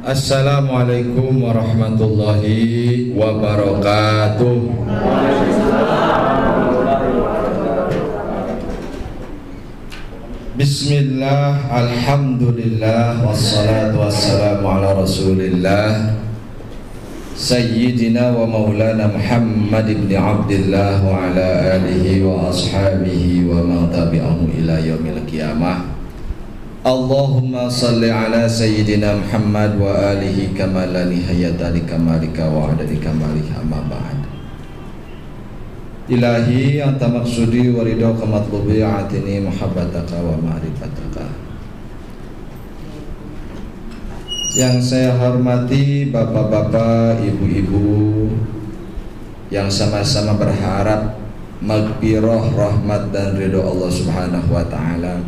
Assalamualaikum warahmatullahi wabarakatuh. Bismillah, alhamdulillah, wassalatu wassalamu ala rasulillah Sayyidina wa maulana Muhammad ibn Abdillah wa ala alihi wa ashabihi wa man tabi'ahu ila yaumil qiyamah. Allahumma salli ala Sayyidina Muhammad wa alihi kama la nihayata li kamalika wa adadi kamalika amma ba'd. Ilahi anta maksudi wa ridhaka matlubi atini muhabbataka wa ma'rifataka. Yang saya hormati bapak-bapak, ibu-ibu yang sama-sama berharap maghfirah, rahmat dan ridho Allah Subhanahu wa taala.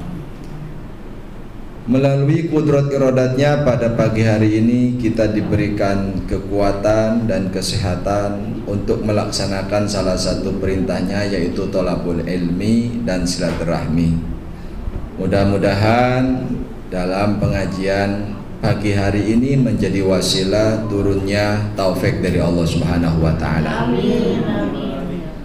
Melalui kudrat iradatnya pada pagi hari ini kita diberikan kekuatan dan kesehatan untuk melaksanakan salah satu perintahnya, yaitu thalabul ilmi dan silaturahmi. Mudah-mudahan dalam pengajian pagi hari ini menjadi wasilah turunnya taufik dari Allah Subhanahu wa taala. Amin.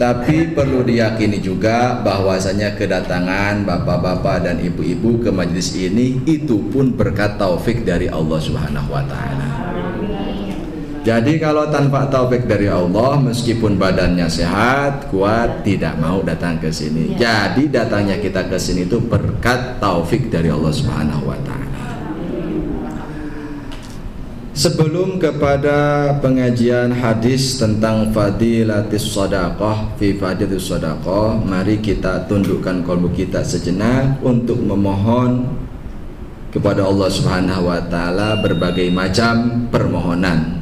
Tapi perlu diyakini juga bahwasanya kedatangan bapak-bapak dan ibu-ibu ke majelis ini itu pun berkat taufik dari Allah Subhanahu wa taala. Jadi kalau tanpa taufik dari Allah, meskipun badannya sehat, kuat, tidak mau datang ke sini. Jadi datangnya kita ke sini itu berkat taufik dari Allah Subhanahu wa taala. Sebelum kepada pengajian hadis tentang fadilatis shadaqah, fi fadilatis shadaqah, mari kita tundukkan kalbu kita sejenak untuk memohon kepada Allah Subhanahu wa taala berbagai macam permohonan.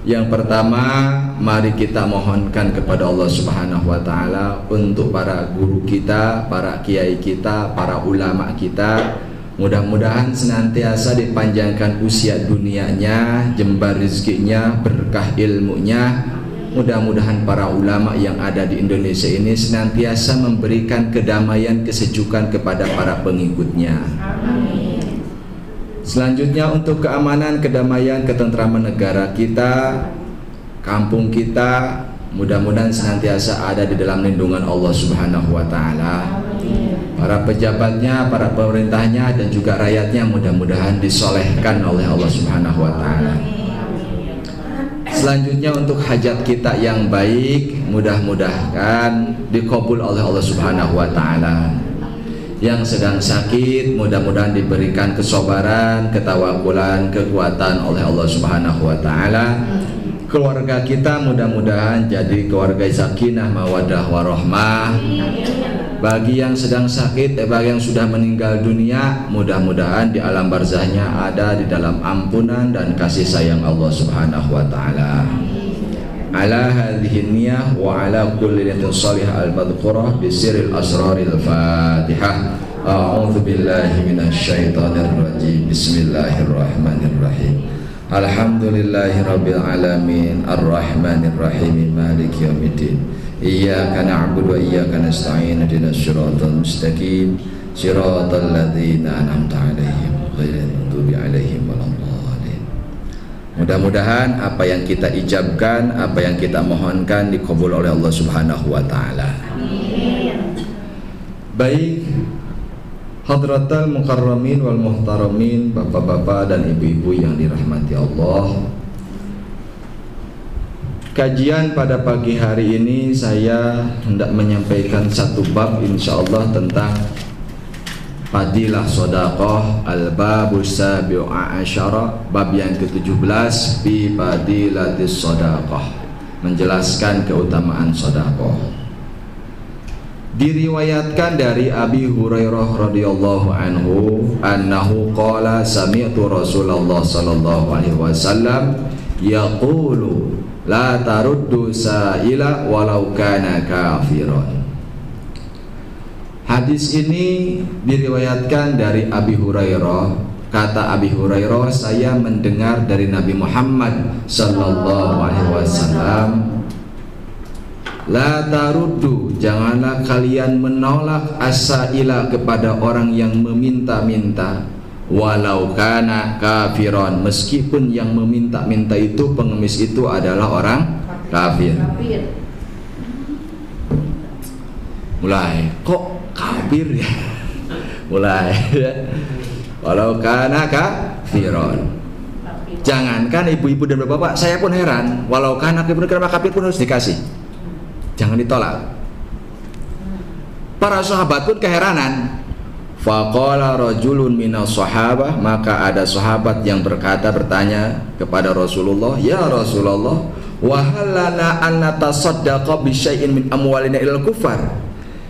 Yang pertama, mari kita mohonkan kepada Allah Subhanahu wa taala untuk para guru kita, para kiai kita, para ulama kita. Mudah-mudahan senantiasa dipanjangkan usia dunianya, jembar rezekinya, berkah ilmunya. Mudah-mudahan para ulama yang ada di Indonesia ini senantiasa memberikan kedamaian, kesejukan kepada para pengikutnya. Amin. Selanjutnya untuk keamanan, kedamaian, ketentraman negara kita, kampung kita, mudah-mudahan senantiasa ada di dalam lindungan Allah Subhanahu wa taala. Para pejabatnya, para pemerintahnya dan juga rakyatnya mudah-mudahan disolehkan oleh Allah Subhanahu wa taala. Selanjutnya untuk hajat kita yang baik, mudah-mudahan dikabul oleh Allah Subhanahu wa taala. Yang sedang sakit, mudah-mudahan diberikan kesabaran, ketawakulan, kekuatan oleh Allah Subhanahu wa taala. Keluarga kita mudah-mudahan jadi keluarga sakinah, mawaddah, warahmah. Bagi yang sedang sakit, bagi yang sudah meninggal dunia, mudah-mudahan di alam barzahnya ada di dalam ampunan dan kasih sayang Allah Subhanahu wa taala. Ala hadhihi niyah wa ala kulli niyatin salihah al-madhkurah bi sirril asraril Fatihah. A'udzu billahi minasyaitonir rajim. Bismillahirrahmanirrahim. Alhamdulillahi rabbil alamin, arrahmanir rahim, maliki yaumiddin. Iyyaka na'budu wa iyyaka nasta'in, ihdinas siratal mustaqim, siratal ladzina an'amta 'alaihim ghairil maghdubi 'alaihim waladdallin. Mudah-mudahan apa yang kita ijabkan, apa yang kita mohonkan dikabul oleh Allah Subhanahu wa taala. Amin. Baik, hadratal mukarramin wal muhtaramin, bapak-bapak dan ibu-ibu yang dirahmati Allah. Kajian pada pagi hari ini saya hendak menyampaikan satu bab insyaallah tentang fadilah sedekah, al-babus sabi'u asyara, bab yang ke-17 fi fadilatis sedekah, menjelaskan keutamaan sedekah. Diriwayatkan dari Abi Hurairah radhiyallahu anhu annahu qala sami'tu Rasulullah sallallahu alaihi wasallam yaqulu la taruddu sa'ila walau kana kafiran. Hadis ini diriwayatkan dari Abi Hurairah. Kata Abi Hurairah, saya mendengar dari Nabi Muhammad sallallahu alaihi wasallam, la taruddu, janganlah kalian menolak as-sa'ila kepada orang yang meminta-minta, walau kana kafiron, meskipun yang meminta-minta itu, pengemis itu adalah orang kafir. Mulai kok kafir ya? Mulai ya. Walau kana kafiron. Jangankan ibu-ibu dan bapak-bapak, saya pun heran. Walau kana kafir pun harus dikasih. Jangan ditolak. Para sahabat pun keheranan. Faqala rajulun minas sahabah, maka ada sahabat yang bertanya kepada Rasulullah, "Ya Rasulullah, wa hal lana an natasaddaqa bi syai'in min amwalina ilal kufar?"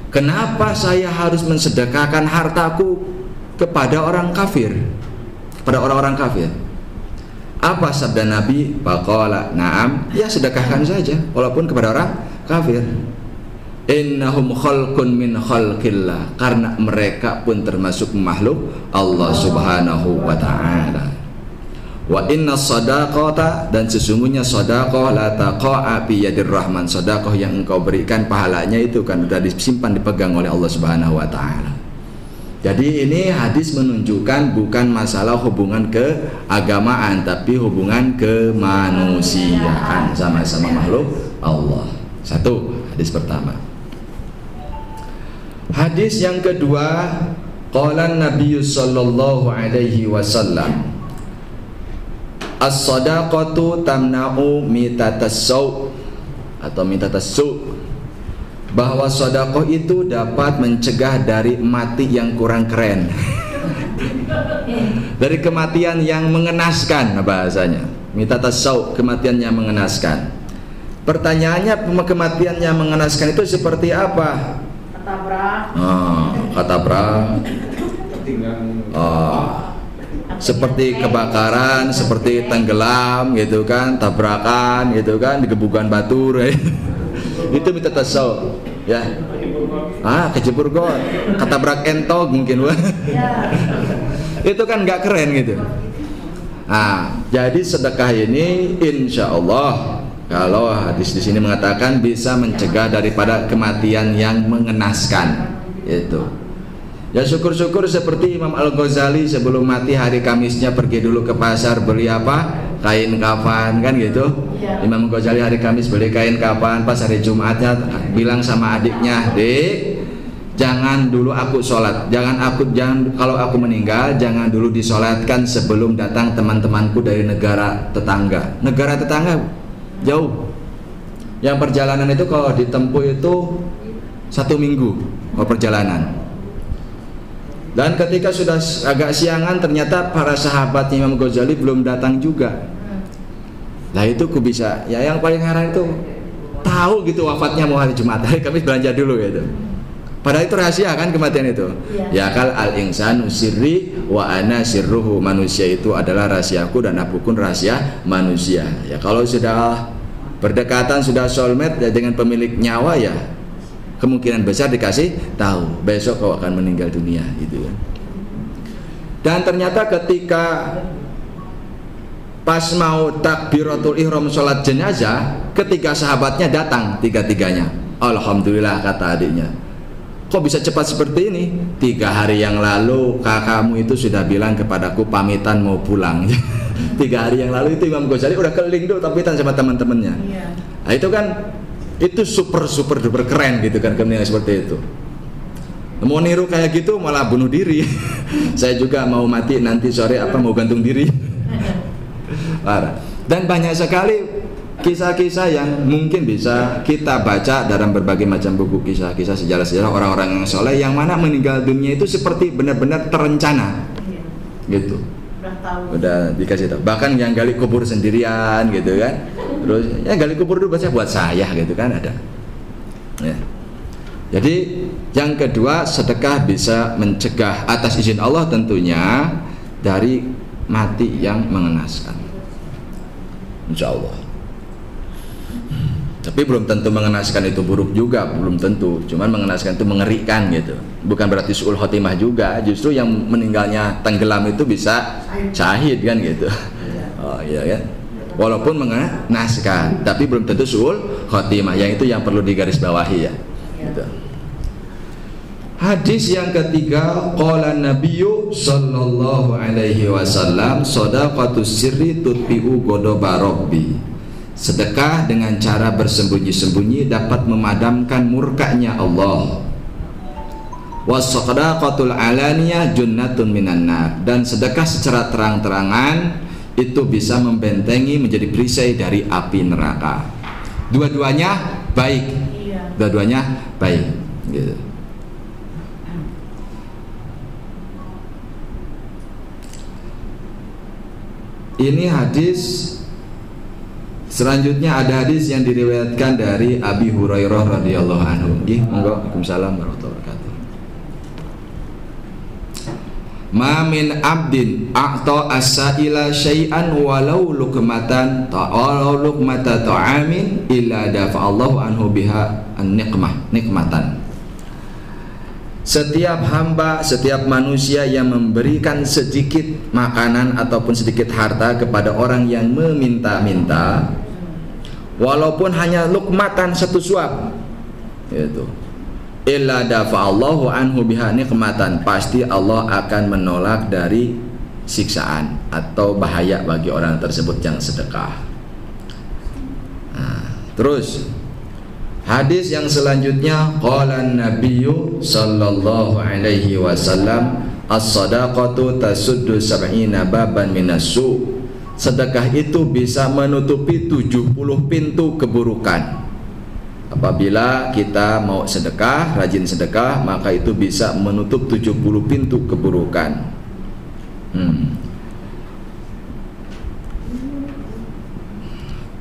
Kenapa saya harus mensedekahkan hartaku kepada orang kafir? Kepada orang-orang kafir. Apa sabda Nabi? Faqala, "Na'am." Ya, sedekahkan saja walaupun kepada orang kafir. Innahum khalqun min khalqillah, karena mereka pun termasuk makhluk Allah Subhanahu wa taala. Wa inna sadaqata, dan sesungguhnya sedekah la taqa'a bi yadir rahman, sedekah yang engkau berikan pahalanya itu kan sudah disimpan, dipegang oleh Allah Subhanahu wa taala. Jadi ini hadis menunjukkan bukan masalah hubungan keagamaan, tapi hubungan kemanusiaan, sama-sama makhluk Allah. Satu, hadis pertama. Hadis yang kedua, qala Nabi sallallahu alaihi wasallam, as-sadaqatu tamna'u mitatasau atau mitatassu, bahwa sedekah itu dapat mencegah dari mati yang kurang keren. Dari kematian yang mengenaskan bahasanya. Mitatasau, kematian yang mengenaskan. Pertanyaannya, kematian yang mengenaskan itu seperti apa? Katabrak, seperti kebakaran, seperti tenggelam gitu kan, tabrakan gitu kan, digebukan batu itu mitatasau ya. Kejebur got, katabrak entog mungkin itu kan nggak keren gitu. Jadi sedekah ini insya Allah, kalau hadis di sini mengatakan bisa mencegah daripada kematian yang mengenaskan itu. Ya syukur-syukur seperti Imam Al-Ghazali sebelum mati hari Kamisnya pergi dulu ke pasar beli apa? Kain kafan kan gitu. Imam Ghazali hari Kamis beli kain kafan, pas hari Jumatnya bilang sama adiknya, "Dik, jangan dulu aku sholat, jangan kalau aku meninggal jangan dulu disolatkan sebelum datang teman-temanku dari negara tetangga." Negara tetangga jauh, yang perjalanan itu kalau ditempuh itu 1 minggu perjalanan. Dan ketika sudah agak siangan, ternyata para sahabat Imam Ghazali belum datang juga. Nah itu ku bisa, ya yang paling heran itu tahu gitu wafatnya mau hari Jumat, hari Kamis belanja dulu gitu. Padahal itu rahasia kan kematian itu. Ya kal al-insanu sirri wa ana sirruhu, manusia itu adalah rahasiaku dan aku pun rahasia manusia. Ya kalau sudah berdekatan, sudah soulmate ya dengan pemilik nyawa, ya kemungkinan besar dikasih tahu besok kau akan meninggal dunia gitu. Dan ternyata ketika pas mau takbiratul ihram sholat jenazah, ketiga sahabatnya datang tiga-tiganya. Alhamdulillah, kata adiknya. Kok bisa cepat seperti ini? 3 hari yang lalu kakakmu itu sudah bilang kepadaku pamitan mau pulang. 3 hari yang lalu itu Imam Ghazali udah keliling tuh pamitan sama teman-temannya. Nah itu kan, itu super duper keren gitu kan, kemudian seperti itu. Mau niru kayak gitu malah bunuh diri. Saya juga mau mati nanti sore mau gantung diri. Parah. Dan banyak sekali kisah-kisah yang mungkin bisa kita baca dalam berbagai macam buku, kisah-kisah sejarah-sejarah orang-orang yang soleh yang mana meninggal dunia itu seperti benar-benar terencana gitu. Udah dikasih tahu. Bahkan yang gali kubur sendirian gitu kan. Terus ya gali kubur dulu buat saya gitu kan, ada. Ya. Jadi yang kedua, sedekah bisa mencegah atas izin Allah tentunya dari mati yang mengenaskan. Insya Allah. Tapi belum tentu mengenaskan itu buruk juga, belum tentu. Cuman mengenaskan itu mengerikan gitu. Bukan berarti su'ul khotimah juga. Justru yang meninggalnya tenggelam itu bisa syahid kan gitu. Oh iya kan. Walaupun mengenaskan, tapi belum tentu su'ul khotimah. Yang itu yang perlu digarisbawahi ya. Gitu. Hadis yang ketiga, qala Nabiyyu sallallahu alaihi wasallam, shadaqatus sirri tutfi'u ghadaba rabbi. Sedekah dengan cara bersembunyi-sembunyi dapat memadamkan murkanya Allah. Was-shadaqatul alaniyah junnatun minan nar. Dan sedekah secara terang-terangan itu bisa membentengi, menjadi perisai dari api neraka. Dua-duanya baik. Dua-duanya baik gitu. Ini hadis. Selanjutnya ada hadis yang diriwayatkan dari Abi Hurairah radhiyallahu anhu. Monggo. Waalaikumsalam warahmatullahi wabarakatuh. Ma min abdin a'ta as-sa'ila syai'an walau luqmatan ta'alau luqmata ta'amin illa dafa'allahu anhu biha nikmatan. Setiap hamba, setiap manusia yang memberikan sedikit makanan ataupun sedikit harta kepada orang yang meminta-minta, walaupun hanya lukmatan, satu suap, itu illa dafa'allahu anhu biha nikmatan, pasti Allah akan menolak dari siksaan atau bahaya bagi orang tersebut yang sedekah. Nah, terus hadis yang selanjutnya, qala Nabiyyu sallallahu alaihi wasallam, as-shadaqatu tasuddu sab'ina baban minassu. Sedekah itu bisa menutupi 70 pintu keburukan. Apabila kita mau sedekah, rajin sedekah, maka itu bisa menutup 70 pintu keburukan.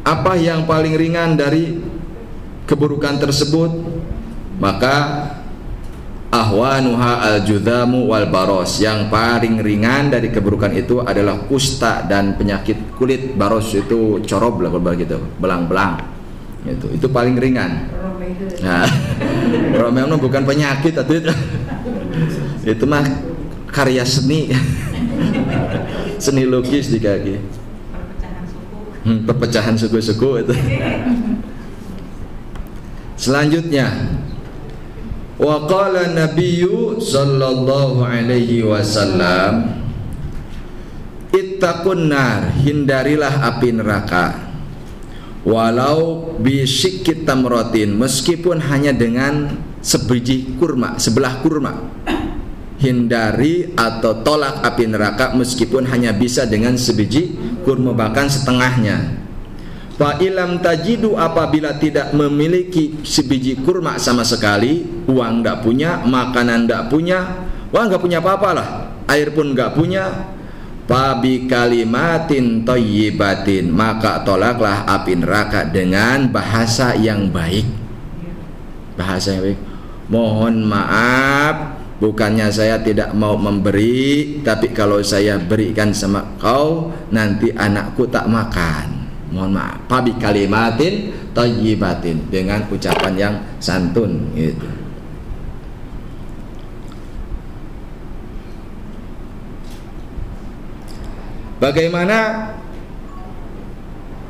Apa yang paling ringan dari keburukan tersebut? Maka ahwanuha al-judhamu wal baros. Yang paling ringan dari keburukan itu adalah kusta dan penyakit kulit. Baros itu corob lah kalau gitu, belang-belang. Itu paling ringan. Nah, Romeo bukan penyakit atau itu mah karya seni. Seni lukis di kaki. Perpecahan suku itu. Selanjutnya, wa qala Nabiyyu sallallahu alaihi wasallam, ittaqun nar, hindarilah api neraka, walau bisyikki tamratin, meskipun hanya dengan sebiji kurma, sebelah kurma. Hindari atau tolak api neraka meskipun hanya bisa dengan sebiji kurma, bahkan setengahnya. Fa ilam tajidu, apabila tidak memiliki sebiji kurma sama sekali, uang nggak punya, makanan nggak punya, wah nggak punya apa-apa lah, air pun nggak punya, fa bi kalimatin thayyibatin, maka tolaklah api neraka dengan bahasa yang baik. Bahasa yang baik. Mohon maaf, bukannya saya tidak mau memberi, tapi kalau saya berikan sama kau, nanti anakku tak makan. Mohon maaf, pabi kalimatin thayyibatin, dengan ucapan yang santun gitu. Bagaimana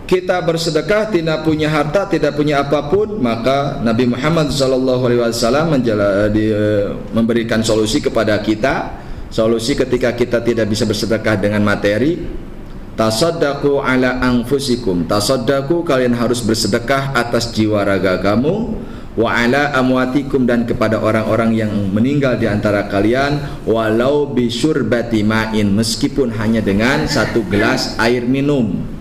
kita bersedekah, tidak punya harta, tidak punya apapun, maka Nabi Muhammad SAW memberikan solusi kepada kita. Solusi ketika kita tidak bisa bersedekah dengan materi, tasaddaqu ala anfusikum, tasaddaqu, kalian harus bersedekah atas jiwa raga kamu, wa ala amwatikum, dan kepada orang-orang yang meninggal di antara kalian, walau bisyurbati ma'in, meskipun hanya dengan satu gelas air minum.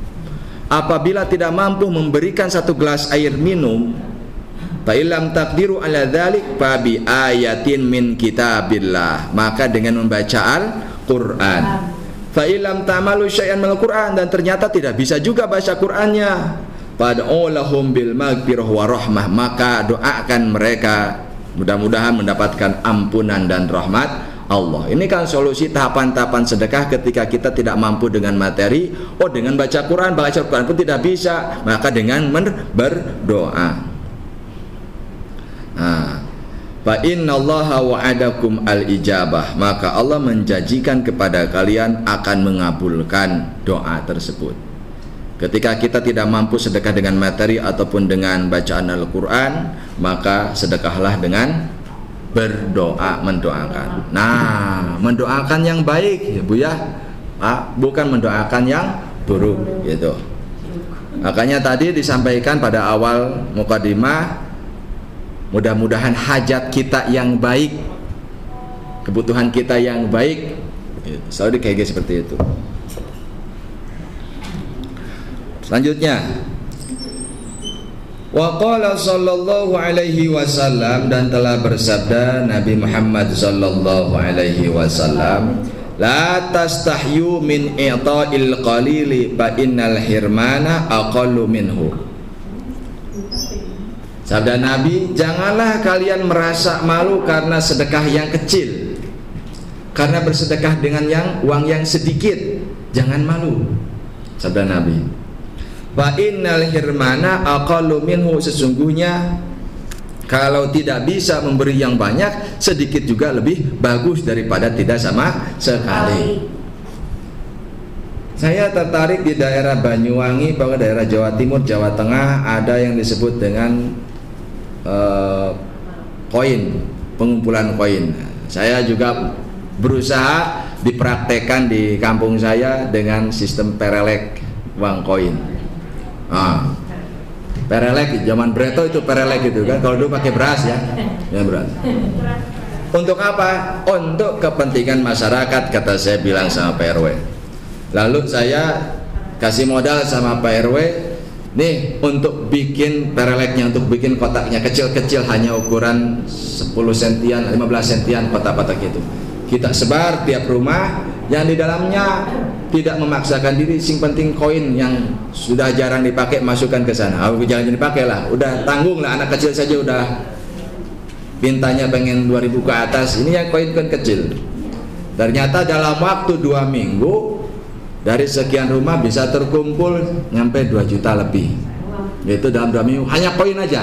Apabila tidak mampu memberikan satu gelas air minum, fa illam taqdiru ala dzalik fa bi ayatin min kitabillah, maka dengan membaca Al-Qur'an. Fa illam ta'malu syai'an minal Qur'an, dan ternyata tidak bisa juga baca Qur'annya, fad'u lahum bil maghfirah wa rahmah, maka doakan mereka mudah-mudahan mendapatkan ampunan dan rahmat Allah. Ini kan solusi tahapan-tahapan sedekah ketika kita tidak mampu dengan materi. Oh, dengan baca Quran pun tidak bisa, maka dengan berdoa. Nah, fa innallaha wa'adakum al-ijabah, maka Allah menjanjikan kepada kalian akan mengabulkan doa tersebut. Ketika kita tidak mampu sedekah dengan materi ataupun dengan bacaan Al-Quran, maka sedekahlah dengan berdoa, mendoakan. Nah, mendoakan yang baik ya Bu ya, bukan mendoakan yang buruk gitu. Makanya tadi disampaikan pada awal mukadimah, mudah-mudahan hajat kita yang baik, kebutuhan kita yang baik, selalu kayak seperti itu. Selanjutnya, wa qala sallallahu alaihi wasallam, dan telah bersabda Nabi Muhammad sallallahu alaihi wasallam, la tastahyu min i'ta'il qalili fa innal hirmana aqallu minhu. Sabda Nabi, janganlah kalian merasa malu karena sedekah yang kecil, karena bersedekah dengan uang yang sedikit, jangan malu. Sabda Nabi, fa innal hirmana aqallu minhu, sesungguhnya kalau tidak bisa memberi yang banyak, sedikit juga lebih bagus daripada tidak sama sekali. Saya tertarik di daerah Banyuwangi, bahwa daerah Jawa Timur, Jawa Tengah ada yang disebut dengan koin, pengumpulan koin. Saya juga berusaha dipraktekkan di kampung saya dengan sistem perelek uang koin. Perelek zaman Breto itu perelek gitu kan, kalau dulu pakai beras ya beras. Untuk apa? Untuk kepentingan masyarakat, kata saya bilang sama Pak RW. Lalu saya kasih modal sama Pak RW, nih untuk bikin pereleknya, untuk bikin kotaknya kecil-kecil, hanya ukuran 10 sentian, 15 sentian kotak-kotak itu. Kita sebar tiap rumah, yang di dalamnya tidak memaksakan diri, sing penting koin yang sudah jarang dipakai masukkan ke sana. Jangan dipakai lah, udah tanggung lah, anak kecil saja udah mintanya pengen 2000 ke atas. Ini yang koin-koin kecil. Ternyata dalam waktu 2 minggu dari sekian rumah bisa terkumpul nyampe 2 juta lebih. Itu dalam 2 minggu, hanya koin aja.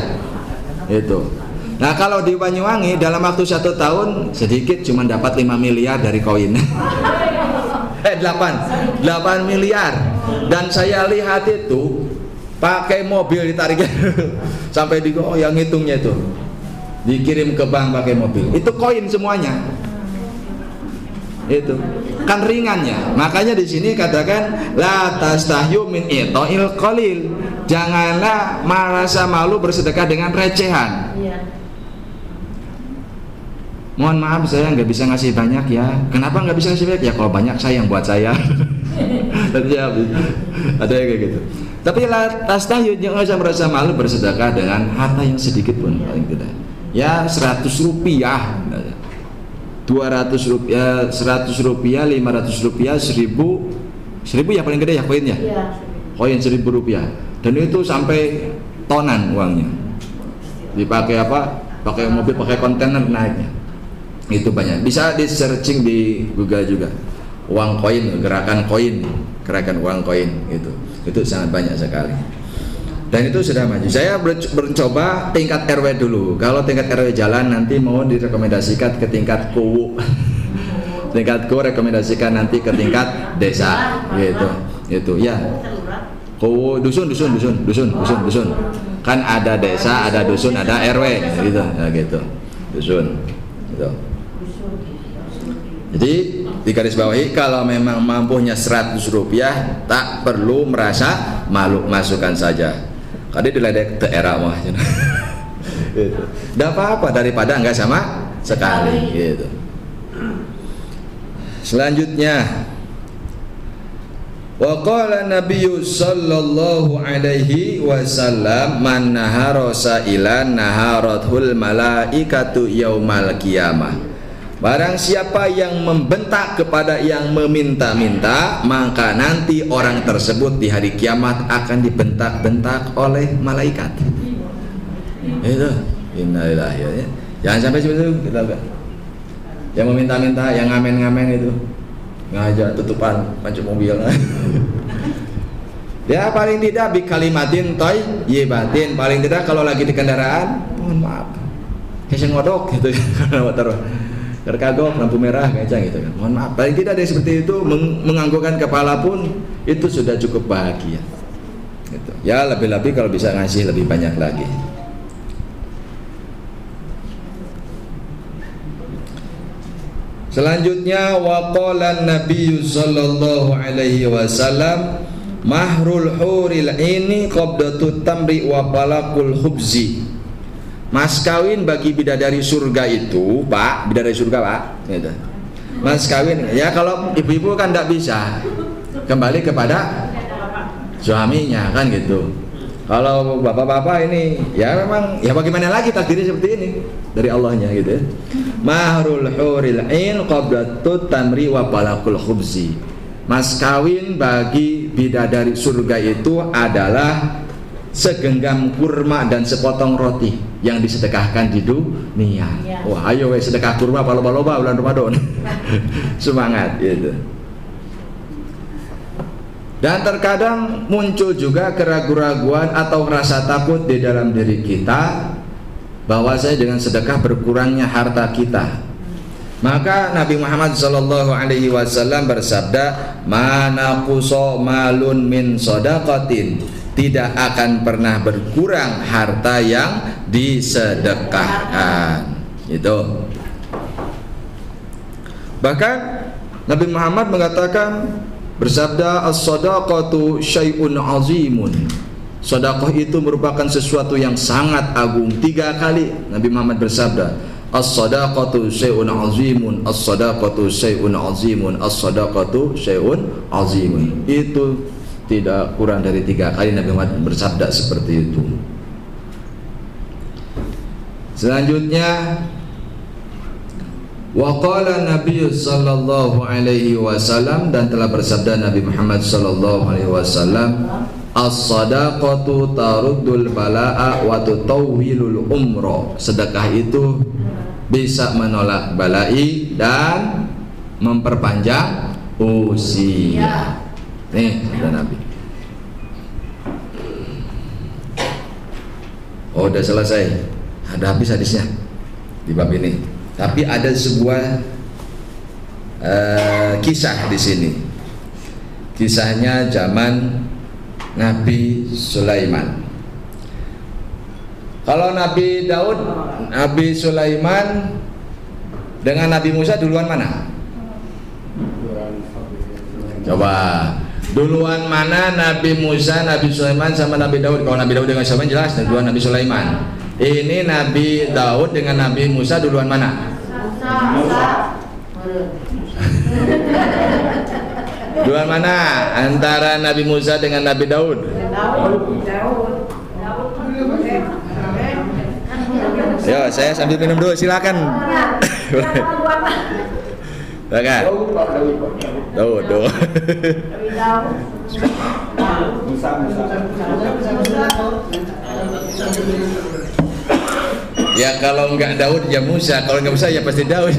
Itu. Nah kalau di Banyuwangi dalam waktu 1 tahun sedikit cuma dapat 5 miliar dari koin. 8 miliar. Dan saya lihat itu pakai mobil ditariknya sampai yang ngitungnya itu dikirim ke bank pakai mobil. Itu koin semuanya. Itu kan ringannya. Makanya di sini katakan la tastahyu min i'ta'il qalil. Janganlah merasa malu bersedekah dengan recehan. Mohon maaf saya nggak bisa ngasih banyak ya. Kenapa nggak bisa ngasih banyak? Ya kalau banyak saya yang buat saya. Ada yang kayak gitu. Tapi tastahyu, jangan usah merasa malu bersedekah dengan harta yang sedikit pun, paling tidak. Ya 100 rupiah, 200 rupiah, 100 rupiah, 500 rupiah, 1000 ya paling gede ya koinnya. Koin 1000 rupiah. Dan itu sampai tonan uangnya. Dipakai apa? Pakai mobil, pakai kontainer naiknya. Itu banyak, bisa di searching di Google juga, uang koin, gerakan uang koin, itu sangat banyak sekali. Dan itu sudah maju. Saya mencoba tingkat RW dulu. Kalau tingkat RW jalan, nanti mau direkomendasikan ke tingkat KUW. Tingkat KUW rekomendasikan nanti ke tingkat desa, gitu ya. KUW, dusun. Kan ada desa, ada dusun, ada RW, gitu, ya, gitu. Dusun, gitu. Jadi digarisbawahi, kalau memang mampunya 100 rupiah tak perlu merasa malu, masukkan saja. Kadang diledek ke era mah. Gitu. Tidak apa-apa daripada enggak sama sekali. Gitu. Selanjutnya, wa qala Nabiyyu sallallahu alaihi wasallam, man nahara sa'ilan naharathul malaikatu yaumal qiyamah. Barang siapa yang membentak kepada yang meminta-minta, maka nanti orang tersebut di hari kiamat akan dibentak-bentak oleh malaikat. Itu innalillahi ya. Jangan sampai seperti itu kita enggak. Yang meminta-minta, yang ngamen-ngamen itu ngajak tutupan pancu mobil. Ya paling tidak bi kalimatin thayyibatin, paling tidak kalau lagi di kendaraan, mohon maaf. Kayak ngodok gitu karena motor terkagok lampu merah kayaknya gitu kan. Mohon maaf, paling tidak ada seperti itu, menganggukkan kepala pun itu sudah cukup bahagia. Gitu. Ya lebih-lebih kalau bisa ngasih lebih banyak lagi. Selanjutnya waqala Nabi sallallahu alaihi wasallam mahrul huril ini qabdatut tamri wa balakul khubzi. Mas kawin bagi bidadari surga itu, Pak, bidadari surga, Pak, gitu. Mas kawin, ya kalau ibu-ibu kan tidak bisa, kembali kepada suaminya kan gitu. Kalau bapak-bapak ini ya memang ya bagaimana lagi, takdirnya seperti ini dari Allahnya gitu. Mahrul huril ain qablatut tamri wa balakul khubzi. Mas kawin bagi bidadari surga itu adalah segenggam kurma dan sepotong roti yang disedekahkan di dunia. Wah, ayo sedekah kurma loba-loba bulan Ramadan. Semangat gitu. Dan terkadang muncul juga keraguan-raguan atau rasa takut di dalam diri kita bahwasanya dengan sedekah berkurangnya harta kita. Maka Nabi Muhammad SAW bersabda, "Mana quso malun min shadaqatin." Tidak akan pernah berkurang harta yang disedekahkan. Itu. Bahkan Nabi Muhammad mengatakan, bersabda, as-shadaqatu syai'un azimun. Sedekah itu merupakan sesuatu yang sangat agung. 3 kali Nabi Muhammad bersabda, as-shadaqatu syai'un azimun, as-shadaqatu syai'un azimun, as-shadaqatu syai'un azimun. Itu tidak kurang dari 3 kali Nabi Muhammad bersabda seperti itu. Selanjutnya waqala Nabi sallallahu alaihi wasallam, dan telah bersabda Nabi Muhammad sallallahu alaihi wasallam, as-shadaqatu taruddul balaa wa tutawwilul umra. Sedekah itu bisa menolak balai dan memperpanjang usia. Nih, ada Nabi. Oh, udah selesai. Ada habis hadisnya di bab ini. Tapi ada sebuah kisah di sini. Kisahnya zaman Nabi Sulaiman. Kalau Nabi Daud, Nabi Sulaiman dengan Nabi Musa duluan mana? Coba. Duluan mana Nabi Musa, Nabi Sulaiman sama Nabi Daud? Kalau Nabi Daud dengan Sulaiman jelas, duluan Nabi Sulaiman. Ini Nabi Daud dengan Nabi Musa duluan mana? Musa. Duluan mana antara Nabi Musa dengan Nabi Daud? Daud. Yo, saya sambil minum dulu, silakan. Silakan. Daud. Ya kalau enggak Daud ya Musa, kalau enggak Musa ya pasti Daud.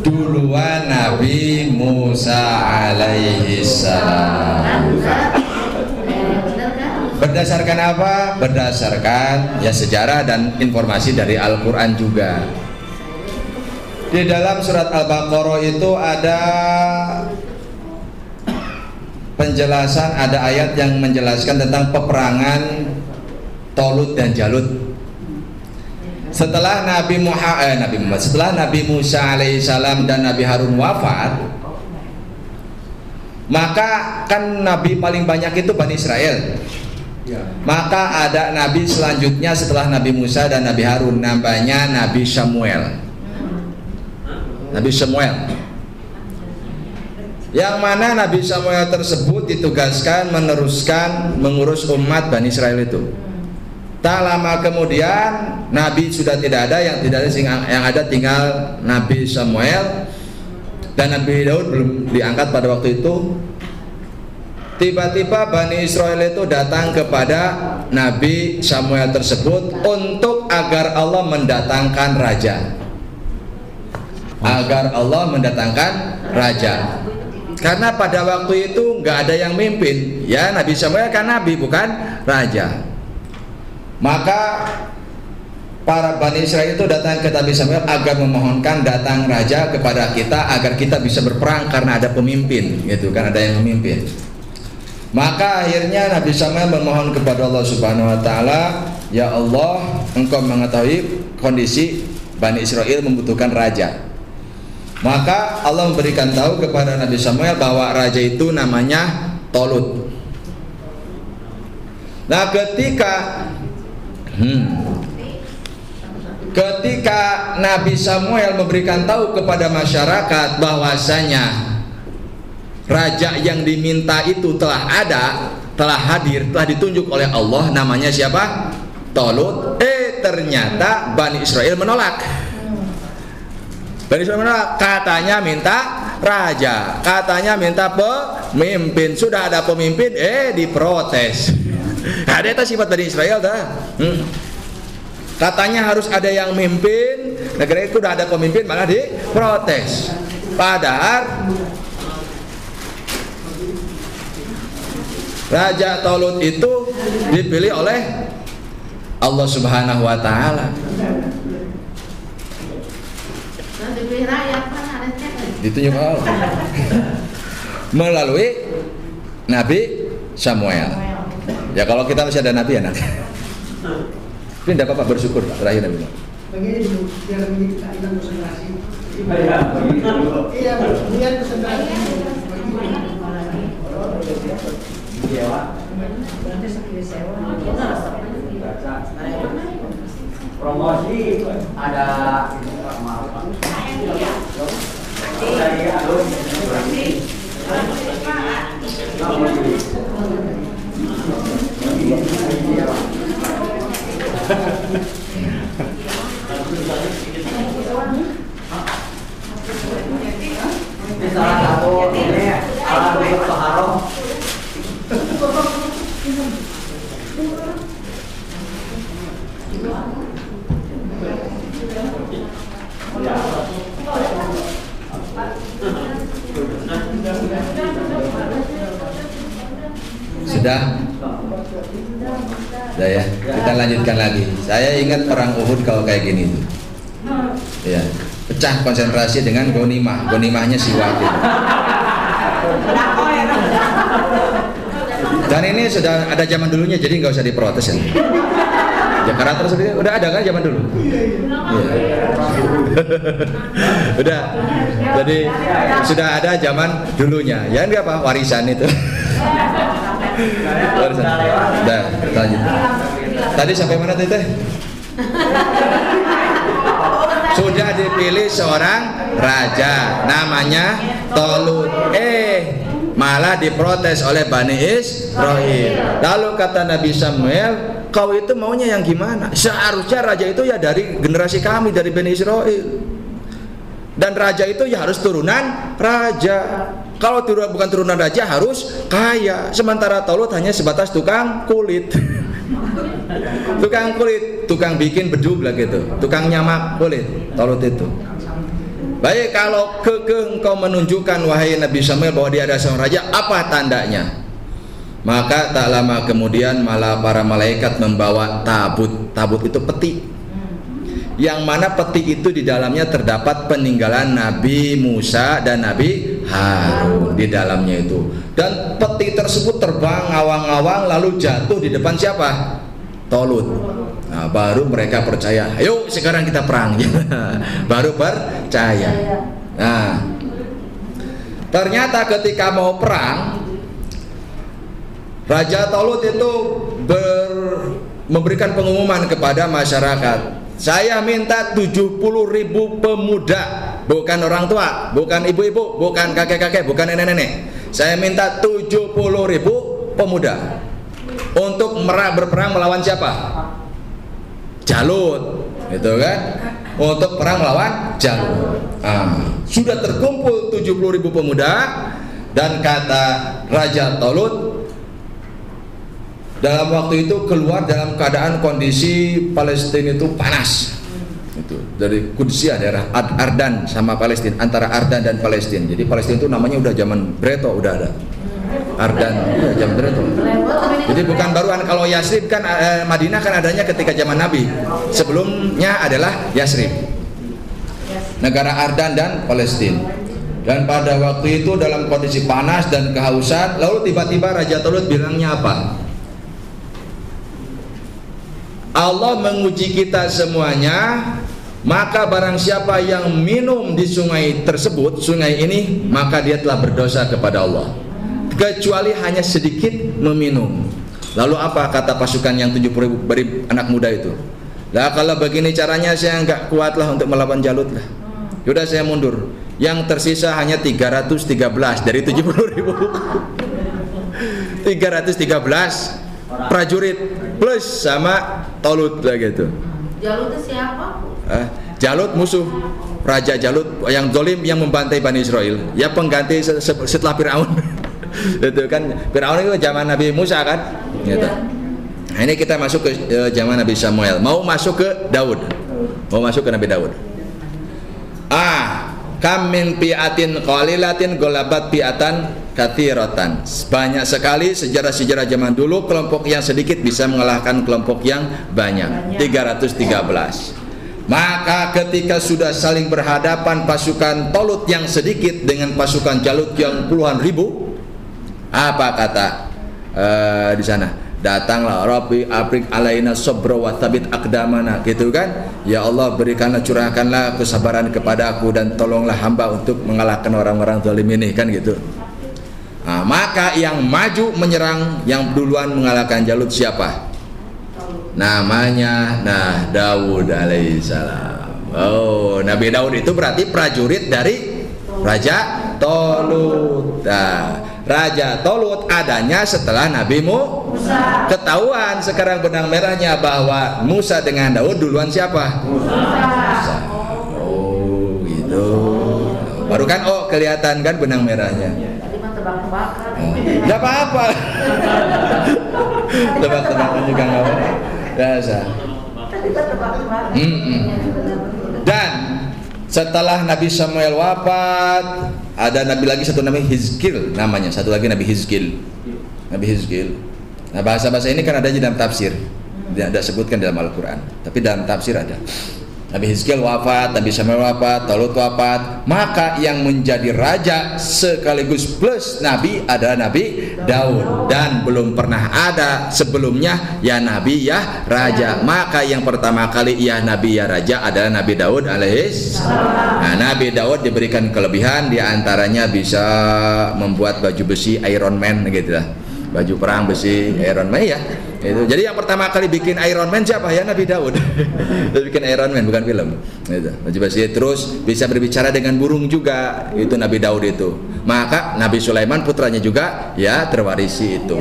Duluan Nabi Musa alaihi salam. Berdasarkan apa? Berdasarkan ya sejarah dan informasi dari Al-Quran juga. Di dalam surat Al-Baqarah itu ada penjelasan, ada ayat yang menjelaskan tentang peperangan Tolut dan Jalut. Setelah Nabi Muhammad, setelah Nabi Musa alaihissalam dan Nabi Harun wafat, maka kan Nabi paling banyak itu Bani Israel. Maka ada Nabi selanjutnya setelah Nabi Musa dan Nabi Harun, namanya Nabi Samuel. Nabi Samuel, yang mana Nabi Samuel tersebut ditugaskan meneruskan mengurus umat Bani Israel itu. Tak lama kemudian Nabi sudah tidak ada, yang ada tinggal Nabi Samuel, dan Nabi Daud belum diangkat pada waktu itu. Tiba-tiba Bani Israel itu datang kepada Nabi Samuel tersebut untuk agar Allah mendatangkan raja. Agar Allah mendatangkan raja. Karena pada waktu itu nggak ada yang mimpin. Ya, Nabi Samuel kan nabi, bukan raja. Maka para Bani Israel itu datang ke Nabi Samuel agar memohonkan datang raja kepada kita agar kita bisa berperang karena ada pemimpin, gitu kan, ada yang memimpin. Maka akhirnya Nabi Samuel memohon kepada Allah Subhanahu wa taala, "Ya Allah, Engkau mengetahui kondisi Bani Israel membutuhkan raja." Maka Allah memberikan tahu kepada Nabi Samuel bahwa raja itu namanya Tolut. Nah, ketika Nabi Samuel memberikan tahu kepada masyarakat bahwasanya raja yang diminta itu telah ada, telah hadir, telah ditunjuk oleh Allah, namanya siapa? Tolut. Ternyata Bani Israel menolak. Bani Israel menolak, katanya minta raja, katanya minta pemimpin. Sudah ada pemimpin, diprotes. Ada itu sifat Bani Israel dah. Katanya harus ada yang mimpin, negara itu udah ada pemimpin malah diprotes. Padahal Raja Tolut itu dipilih oleh Allah Subhanahu wa taala. Ditunjuk Allah melalui Nabi Samuel. Ya kalau kita masih ada nabi anak. Tapi tidak apa-apa, bersyukur Pak, terakhir Nabi. Begini biar kita ingat konsentrasi. Iya, kemudian konsentrasi. Promosi ada dari alun salah satu ini salah satu toharoh. Sudah ya, kita lanjutkan lagi. Saya ingat perang Uhud kalau kayak gini tuh. Ya, pecah konsentrasi dengan gonimah. Gonimahnya Siwak. Dan ini sudah ada zaman dulunya, jadi nggak usah diprotes ya. Jakarta terus udah ada kan zaman dulu. Ya. Udah. Jadi sudah ada zaman dulunya. Ya enggak apa, warisan itu. Warisan. Udah, lanjut. Tadi sampai mana Teh? Sudah dipilih seorang raja namanya Tolut. Malah diprotes oleh Bani Israel. Lalu kata Nabi Samuel, kau itu maunya yang gimana? Seharusnya raja itu ya dari generasi kami, dari Bani Israel. Dan raja itu ya harus turunan raja. Kalau bukan turunan raja harus kaya. Sementara Tolut hanya sebatas tukang kulit. Tukang kulit, tukang bikin bedug lah gitu. Tukang nyamak kulit, Tolut itu. Baik, kalau kekeh engkau menunjukkan wahai Nabi Samuel bahwa dia ada seorang raja, apa tandanya? Maka tak lama kemudian malah para malaikat membawa tabut. Tabut itu peti. Yang mana peti itu di dalamnya terdapat peninggalan Nabi Musa dan Nabi Harun di dalamnya itu. Dan peti tersebut terbang ngawang-ngawang lalu jatuh di depan siapa? Tolut. Nah, baru mereka percaya. Ayo sekarang kita perang. Baru percaya. Nah, ternyata ketika mau perang, Raja Tolut itu memberikan pengumuman kepada masyarakat. Saya minta 70.000 pemuda, bukan orang tua, bukan ibu-ibu, bukan kakek-kakek, bukan nenek-nenek. Saya minta 70.000 pemuda untuk berperang melawan siapa? Jalut, gitu kan? Untuk perang melawan Jalut. Sudah terkumpul 70.000 pemuda, dan kata Raja Tolut dalam waktu itu keluar dalam keadaan kondisi Palestina itu panas. Itu dari Qudsia, daerah Ardan sama Palestina, antara Ardan dan Palestina. Jadi Palestina itu namanya udah zaman Breto udah ada. Ardan zaman Breto. Jadi bukan baruan. Kalau Yasrib kan Madinah kan adanya ketika zaman Nabi. Sebelumnya adalah Yasrib. Negara Ardan dan Palestina. Dan pada waktu itu dalam kondisi panas dan kehausan, lalu tiba-tiba Raja Talut bilangnya apa? Allah menguji kita semuanya, maka barang siapa yang minum di sungai tersebut, sungai ini, maka dia telah berdosa kepada Allah, kecuali hanya sedikit meminum. Lalu apa kata pasukan yang 70.000 beri anak muda itu? Lah kalau begini caranya saya nggak kuat lah untuk melawan Jalut lah. Yaudah saya mundur. Yang tersisa hanya 313 dari 70.000. 313 prajurit plus sama Talut lah gitu. Jalut itu siapa? Jalut musuh Raja Jalut yang zalim yang membantai Bani Israel. Ya pengganti setelah Firaun. Itu kan Firaun itu zaman Nabi Musa kan? Gitu. Nah, ini kita masuk ke zaman Nabi Samuel. Mau masuk ke Daud. Mau masuk ke Nabi Daud. Kam min pi'atin qalilatin golabat pi'atan katsiratan. Banyak sekali sejarah-sejarah zaman dulu kelompok yang sedikit bisa mengalahkan kelompok yang banyak. 313. Maka ketika sudah saling berhadapan pasukan Talut yang sedikit dengan pasukan Jalut yang puluhan ribu, apa kata di sana? Datanglah Rabbi abrik alaina sabra wa thabit aqdamana, gitu kan? Ya Allah, berikanlah, curahkanlah kesabaran kepadaku dan tolonglah hamba untuk mengalahkan orang-orang zalim ini, kan gitu. Nah, maka yang maju menyerang yang duluan mengalahkan Jalut siapa? Namanya Daud alaihissalam. Oh, Nabi Daud itu berarti prajurit dari Raja Talut. Nah, Raja Talut adanya setelah Nabi Musa. Ketahuan sekarang benang merahnya bahwa Musa dengan Daud duluan siapa? Musa. Oh gitu. Baru kan kelihatan kan benang merahnya. Tadi mah tebak-tebakan. Gak apa-apa. Tebak-tebakan juga gak apa-apa. Biasa. Tadi mah tebak-tebakan. Dan setelah Nabi Samuel wafat, ada nabi lagi, satu Nabi Hizkil namanya, satu lagi Nabi Hizkil. Nabi Hizkil. Nah, bahasa-bahasa ini kan ada di dalam tafsir. Tidak sebutkan dalam Al-Qur'an, tapi dalam tafsir ada. Nabi Hizkil wafat, Nabi Samuel wafat, Talut wafat, maka yang menjadi raja sekaligus plus nabi adalah Nabi Daud, dan belum pernah ada sebelumnya ya nabi ya raja. Maka yang pertama kali ya nabi ya raja adalah Nabi Daud alaihissalam. Nah, Nabi Daud diberikan kelebihan, diantaranya bisa membuat baju besi Iron Man gitu lah, baju perang besi Iron Man ya. Itu. Jadi yang pertama kali bikin Iron Man siapa? Ya Nabi Daud. Dia bikin Iron Man, bukan film. Itu. Baju besi, terus bisa berbicara dengan burung juga. Itu Nabi Daud itu. Maka Nabi Sulaiman putranya juga ya terwarisi itu.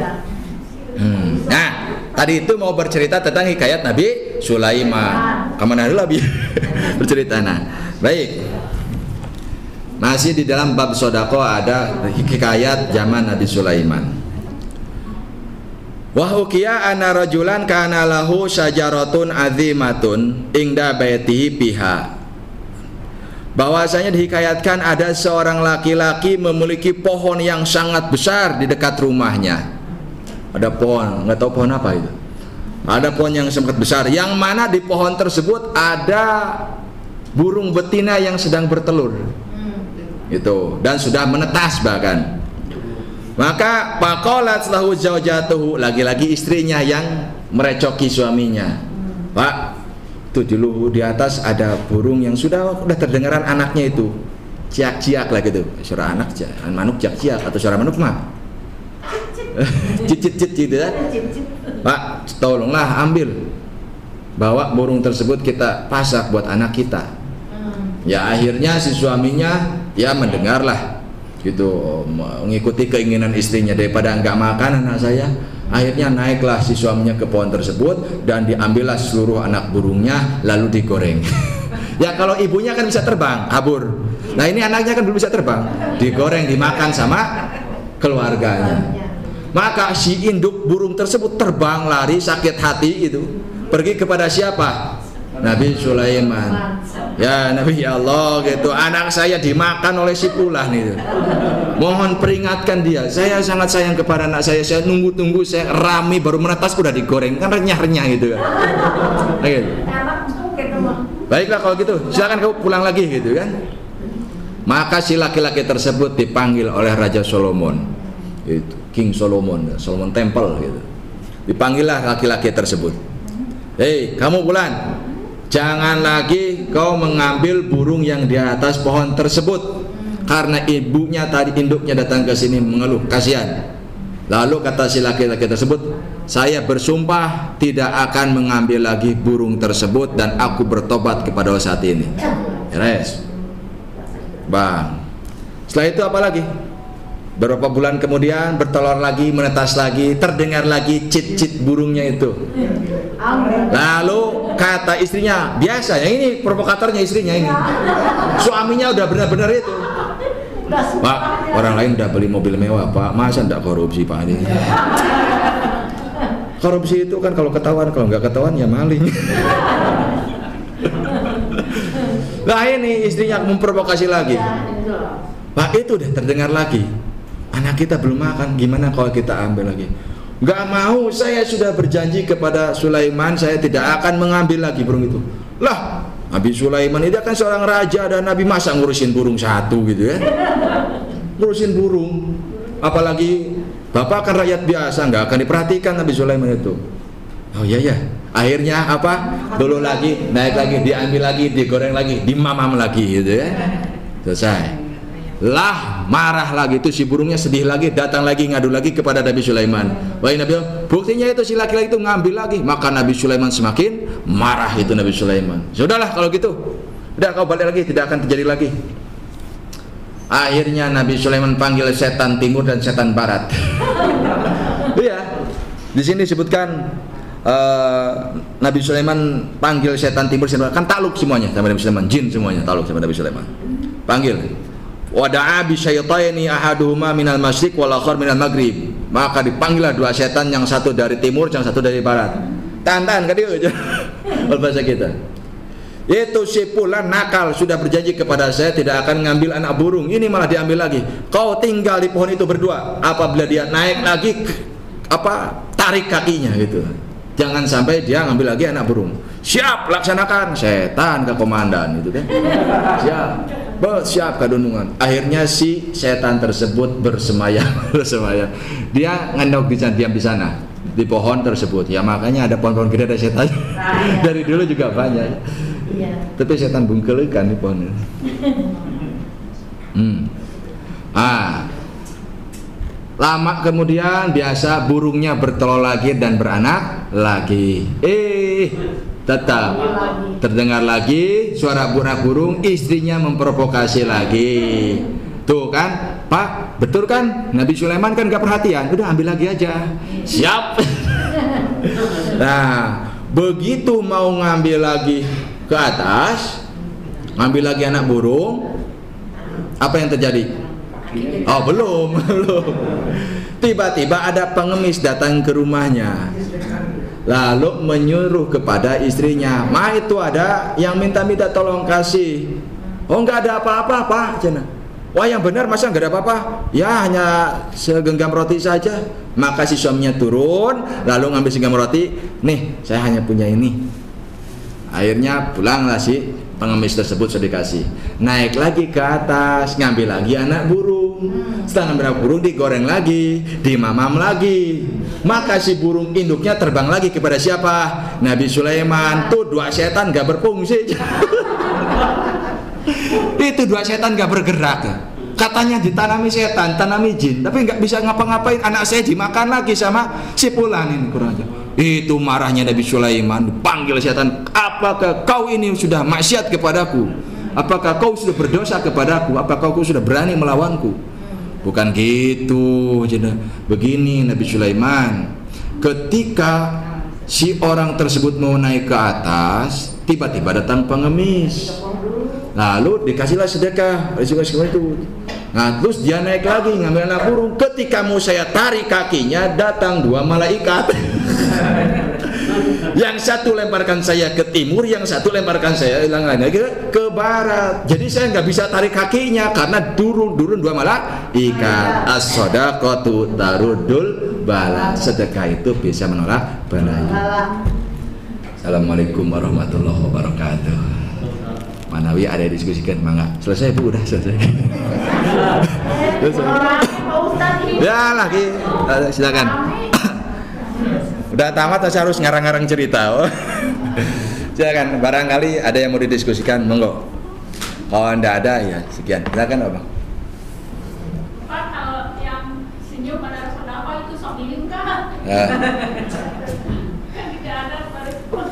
Nah, tadi itu mau bercerita tentang hikayat Nabi Sulaiman. Kemana dulu Abi? Bercerita. Nah, baik. Masih di dalam bab sodako ada hikayat zaman Nabi Sulaiman. Wa hukiya anna rajulan kana lahu syajaratun azimatun ingda baitihi biha. Bahwasanya dihikayatkan ada seorang laki-laki memiliki pohon yang sangat besar di dekat rumahnya. Ada pohon, nggak tahu pohon apa itu. Ada pohon yang sangat besar, yang mana di pohon tersebut ada burung betina yang sedang bertelur. Itu, dan sudah menetas bahkan. Maka faqalat lahu zaujatuhu, lagi-lagi istrinya yang merecoki suaminya. Pak, tuh di atas ada burung yang sudah terdengaran anaknya itu ciak-ciak lah gitu. Suara anak manuk ciak-ciak, atau suara manuk mah cicit-cicit gitu kan. Pak, tolonglah ambil, bawa burung tersebut kita pasak buat anak kita. Ya akhirnya si suaminya ya mendengarlah gitu, mengikuti keinginan istrinya, daripada enggak makan anak saya. Akhirnya naiklah si suaminya ke pohon tersebut dan diambillah seluruh anak burungnya lalu digoreng. Ya kalau ibunya kan bisa terbang kabur, nah ini anaknya kan belum bisa terbang, digoreng dimakan sama keluarganya. Maka si induk burung tersebut terbang lari sakit hati itu, pergi kepada siapa? Nabi Sulaiman. Ya Nabi, ya Allah gitu, anak saya dimakan oleh si pulah nih. Mohon peringatkan dia, saya sangat sayang kepada anak saya nunggu-tunggu, saya rame baru menetas udah digoreng, kan renyah-renyah gitu kan. Gitu. Baiklah kalau gitu, silakan kau pulang lagi gitu kan. Maka si laki-laki tersebut dipanggil oleh Raja Solomon, itu King Solomon, Solomon Temple gitu. Dipanggillah laki-laki tersebut. Hei, kamu Fulan, jangan lagi kau mengambil burung yang di atas pohon tersebut, karena ibunya tadi, induknya datang ke sini mengeluh, kasihan. Lalu kata si laki-laki tersebut, saya bersumpah tidak akan mengambil lagi burung tersebut dan aku bertobat kepada saat ini. Beres, Bang. Setelah itu apa lagi? Beberapa bulan kemudian bertelur lagi, menetas lagi, terdengar lagi cit-cit burungnya itu. Lalu kata istrinya, biasa yang ini provokatornya istrinya ini. Suaminya udah benar-benar itu. Pak, orang lain udah beli mobil mewah, Pak, masa enggak korupsi, Pak? Ini korupsi itu kan kalau ketahuan, kalau nggak ketahuan ya maling. Nah ini istrinya memprovokasi lagi. Pak, itu udah terdengar lagi, anak kita belum makan, gimana kalau kita ambil lagi? Nggak mau, saya sudah berjanji kepada Sulaiman, saya tidak akan mengambil lagi burung itu. Lah, Nabi Sulaiman itu kan seorang raja dan nabi, masa ngurusin burung satu gitu ya? Ngurusin burung, apalagi bapak kan rakyat biasa, nggak akan diperhatikan Nabi Sulaiman itu. Oh iya ya, akhirnya apa? Dulu lagi, naik lagi, diambil lagi, digoreng lagi, dimamam lagi gitu ya. Selesai. Lah marah lagi itu si burungnya, sedih lagi, datang lagi ngadu lagi kepada Nabi Sulaiman. Wahai Nabi, buktinya itu si laki-laki itu ngambil lagi. Maka Nabi Sulaiman semakin marah itu Nabi Sulaiman. Sudahlah kalau gitu, udah kau balik lagi, tidak akan terjadi lagi. Akhirnya Nabi Sulaiman panggil setan timur dan setan barat. Iya, di sini disebutkan Nabi Sulaiman panggil setan timur, setan barat, kan takluk semuanya sama Nabi Sulaiman, jin semuanya takluk sama Nabi Sulaiman. Panggil. Wada'a bi syaitaini ahaduhuma minal masyriq wal akhar minal maghrib. Maka dipanggillah dua setan, yang satu dari timur, yang satu dari barat. Tahan kan dia. Bahasa kita. Itu si Fulan nakal, sudah berjanji kepada saya tidak akan ngambil anak burung, ini malah diambil lagi. Kau tinggal di pohon itu berdua. Apabila dia naik lagi, tarik kakinya gitu. Jangan sampai dia ngambil lagi anak burung. Siap, laksanakan. Setan ke komandan itu kan. Siap kadunungan. Akhirnya si setan tersebut bersemayam. Dia ngendok diam di sana di pohon tersebut. Ya makanya ada pohon-pohon gede ada setan. Dari dulu juga banyak. Tapi setan bungkelikan di pohon. Lama kemudian biasa burungnya bertelur lagi dan beranak lagi. Tetap terdengar lagi suara burung, istrinya memprovokasi lagi. Tuh kan, Pak, betul kan? Nabi Sulaiman kan gak perhatian, udah ambil lagi aja. Siap. Nah, begitu mau ngambil lagi ke atas, ngambil lagi anak burung, apa yang terjadi? Oh belum. Tiba-tiba ada pengemis datang ke rumahnya, lalu menyuruh kepada istrinya, "Ma, itu ada yang minta tolong kasih." "Oh nggak ada apa-apa Pak." Cina. "Wah yang benar, masa nggak ada apa-apa?" "Ya hanya segenggam roti saja." Maka si suaminya turun, lalu ngambil segenggam roti. "Nih saya hanya punya ini." Akhirnya pulanglah si pengemis tersebut, sudah dikasih. Naik lagi ke atas, ngambil lagi anak burung. Setelah ngambil anak burung, digoreng lagi, dimamam lagi. Maka si burung induknya terbang lagi kepada siapa? Nabi Sulaiman. Tuh dua setan gak berfungsi. Itu dua setan gak bergerak. Katanya ditanami setan, tanami jin, tapi nggak bisa ngapa-ngapain. Anak saya dimakan lagi sama si Fulan ini, kurang aja. Itu marahnya Nabi Sulaiman, panggil setan, "Apakah kau ini sudah maksiat kepadaku? Apakah kau sudah berdosa kepadaku? Apakah kau sudah berani melawanku?" Bukan gitu, begini Nabi Sulaiman. Ketika si orang tersebut mau naik ke atas, tiba-tiba datang pengemis. Lalu dikasihlah sedekah itu. Nah terus dia naik lagi ngambil anak burung. Ketika mau saya tarik kakinya, datang dua malaikat. Yang satu lemparkan saya ke timur, yang satu lemparkan saya ke barat. Jadi saya nggak bisa tarik kakinya karena durun dua malaikat. As-shadaqatu tarudul bala. Sedekah itu bisa menolak balaya. Assalamualaikum warahmatullahi wabarakatuh. Manawi ada yang diskusikan, mangga. Selesai Bu, udah selesai. Pak Ustadz ini. Ya lagi, silakan. Udah tamat saya harus ngarang-ngarang cerita. Oh. Silakan, barangkali ada yang mau didiskusikan, monggo. Kalau Anda ada ya sekian. Silakan Abang. Pak, kalau yang senyum pada sedekah itu sok diingkat. Ya. Kan tidak ada respon.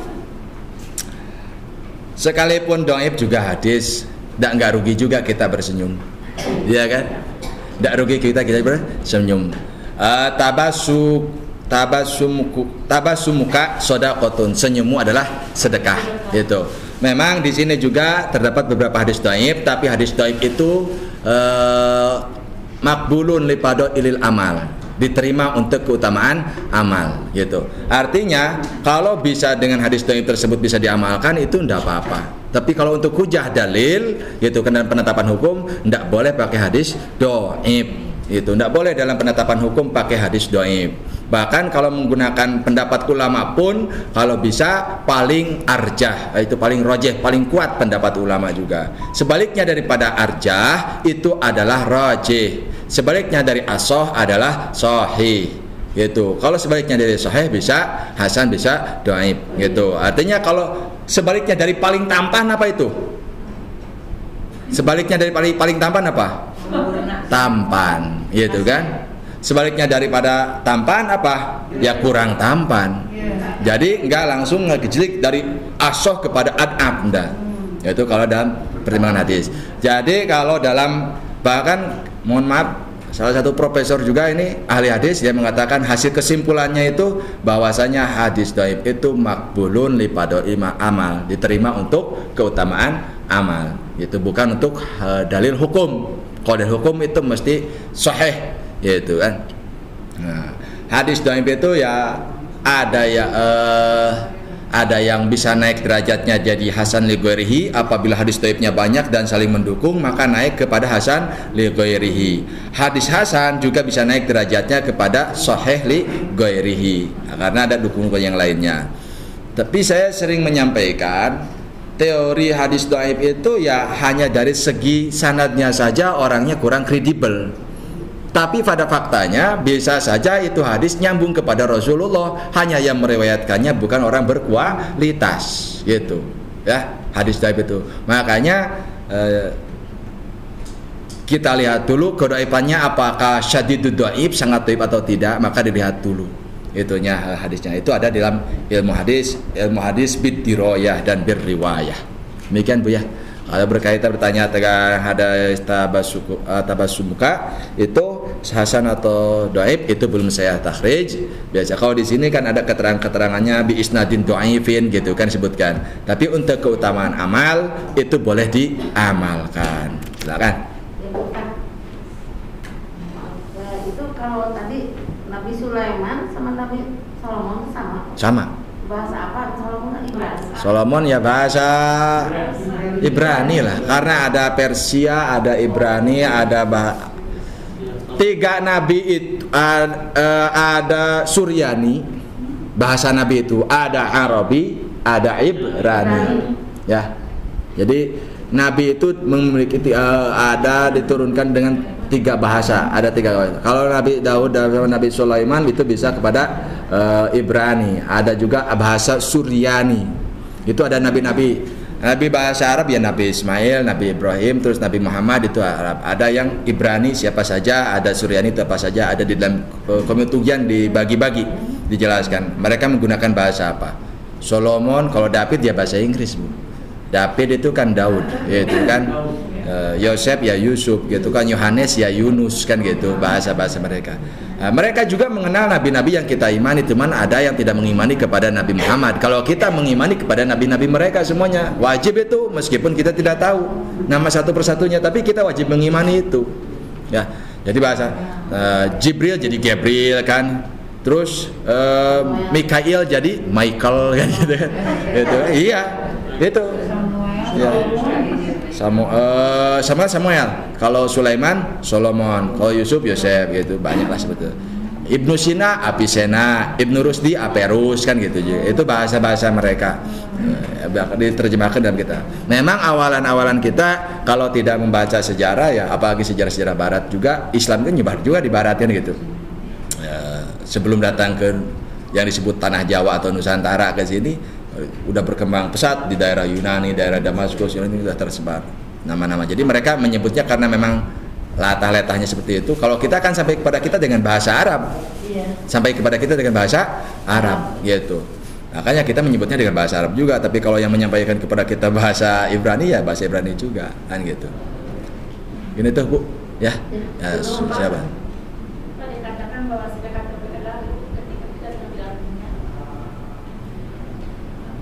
Sekalipun doib juga hadis, nggak rugi juga kita bersenyum, iya kan? Nggak rugi kita bersenyum. Tabasumuka sodaqotun, senyummu adalah sedekah, gitu. Memang di sini juga terdapat beberapa hadis doib, tapi hadis doib itu makbulun lipadot ilil amal, diterima untuk keutamaan amal, gitu. Artinya kalau bisa dengan hadis dhaif tersebut bisa diamalkan itu tidak apa-apa. Tapi kalau untuk hujah dalil, gitu, dan penetapan hukum tidak boleh pakai hadis dhaif. Itu tidak boleh dalam penetapan hukum pakai hadis dhaif. Bahkan kalau menggunakan pendapat ulama pun kalau bisa paling arjah, itu paling rojeh, paling kuat pendapat ulama juga. Sebaliknya daripada arjah itu adalah rojeh. Sebaliknya dari asoh adalah sahih, gitu. Kalau sebaliknya dari sahih bisa hasan, bisa dhaif, gitu. Artinya kalau sebaliknya dari paling tampan apa itu? Sebaliknya dari paling tampan apa? Tampan, gitu kan? Sebaliknya daripada tampan apa? Ya kurang tampan. Jadi enggak langsung ngejlik dari asoh kepada adab, enggak. Itu kalau dalam pertimbangan hadis. Jadi kalau dalam, bahkan mohon maaf, salah satu profesor juga ini ahli hadis, dia mengatakan hasil kesimpulannya itu bahwasanya hadis dhaif itu makbulun lipadot amal, diterima untuk keutamaan amal. Itu bukan untuk dalil hukum. Kalau dalil hukum itu mesti sahih, gitu kan. Nah, hadis dhaif itu ya ada yang bisa naik derajatnya jadi hasan li ghairihi apabila hadis dhaifnya banyak dan saling mendukung, maka naik kepada hasan li ghairihi. Hadis hasan juga bisa naik derajatnya kepada sahih li ghairihi, karena ada dukungan yang lainnya. Tapi saya sering menyampaikan teori hadis dhaif itu ya hanya dari segi sanadnya saja orangnya kurang kredibel. Tapi pada faktanya bisa saja itu hadis nyambung kepada Rasulullah, hanya yang meriwayatkannya bukan orang berkualitas, gitu. Ya, hadis dhaif itu. Makanya kita lihat dulu kedhaifannya apakah syadidud dhaif, sangat dhaif atau tidak, maka dilihat dulu itunya hadisnya. Itu ada dalam ilmu hadis bid-dirayah dan bir-riwayah. Demikian Bu ya. Kalau berkaitan bertanya tentang hadis tabasumuka itu hasan atau dhaif itu belum saya takhrij. Biasa kalau di sini kan ada keterangannya bi isnadin dhaifin, gitu kan sebutkan. Tapi untuk keutamaan amal itu boleh diamalkan. Silakan. Itu kalau tadi Nabi Sulaiman sama Nabi Solomon sama. Sama. Bahasa apa? Solomon kan Ibrani. Solomon ya bahasa Ibrani lah, karena ada Persia, ada Ibrani, ada tiga nabi itu, ada Suryani, bahasa nabi itu ada Arabi, ada Ibrani, ya. Jadi nabi itu memiliki ada diturunkan dengan tiga bahasa, ada tiga bahasa. Kalau Nabi Daud dan Nabi Sulaiman itu bisa kepada Ibrani, ada juga bahasa Suryani. Itu ada nabi-nabi. Nabi bahasa Arab ya Nabi Ismail, Nabi Ibrahim, terus Nabi Muhammad itu Arab. Ada yang Ibrani siapa saja, ada Suryani itu apa saja, ada di dalam Komitugian dibagi-bagi, dijelaskan. Mereka menggunakan bahasa apa? Solomon, kalau David ya bahasa Inggris, Bu. David itu kan Daud, gitu kan. Yosef ya Yusuf, gitu kan. Yohanes ya Yunus, kan gitu bahasa-bahasa mereka. Mereka juga mengenal nabi-nabi yang kita imani, cuman ada yang tidak mengimani kepada Nabi Muhammad. Kalau kita mengimani kepada nabi-nabi mereka semuanya, wajib itu, meskipun kita tidak tahu nama satu persatunya, tapi kita wajib mengimani itu. Ya, jadi bahasa Jibril jadi Gabriel kan, terus Mikail jadi Michael kan gitu kan. Itu iya, itu. Ya. Samuel, kalau Sulaiman Solomon, kalau Yusuf Yosef, gitu, banyaklah sebetulnya. Ibnu Sina Avicenna, Ibnu Rusdi Averroes kan gitu. Itu bahasa-bahasa mereka. Diterjemahkan dalam kita. Memang awalan-awalan kita kalau tidak membaca sejarah ya, apalagi sejarah-sejarah barat juga, Islam kan nyebar juga di baratin gitu. Sebelum datang ke yang disebut tanah Jawa atau Nusantara ke sini, udah berkembang pesat di daerah Yunani, daerah Damaskus, ini sudah tersebar nama-nama. Jadi mereka menyebutnya karena memang latah-letahnya seperti itu. Kalau kita kan sampai kepada kita dengan bahasa Arab, sampai kepada kita dengan bahasa Arab gitu. Makanya kita menyebutnya dengan bahasa Arab juga. Tapi kalau yang menyampaikan kepada kita bahasa Ibrani ya bahasa Ibrani juga kan gitu. Ini tuh Bu, ya, siapa? Dikatakan bahwa sedekah terbaik adalah ketika kita sudah tidak punya.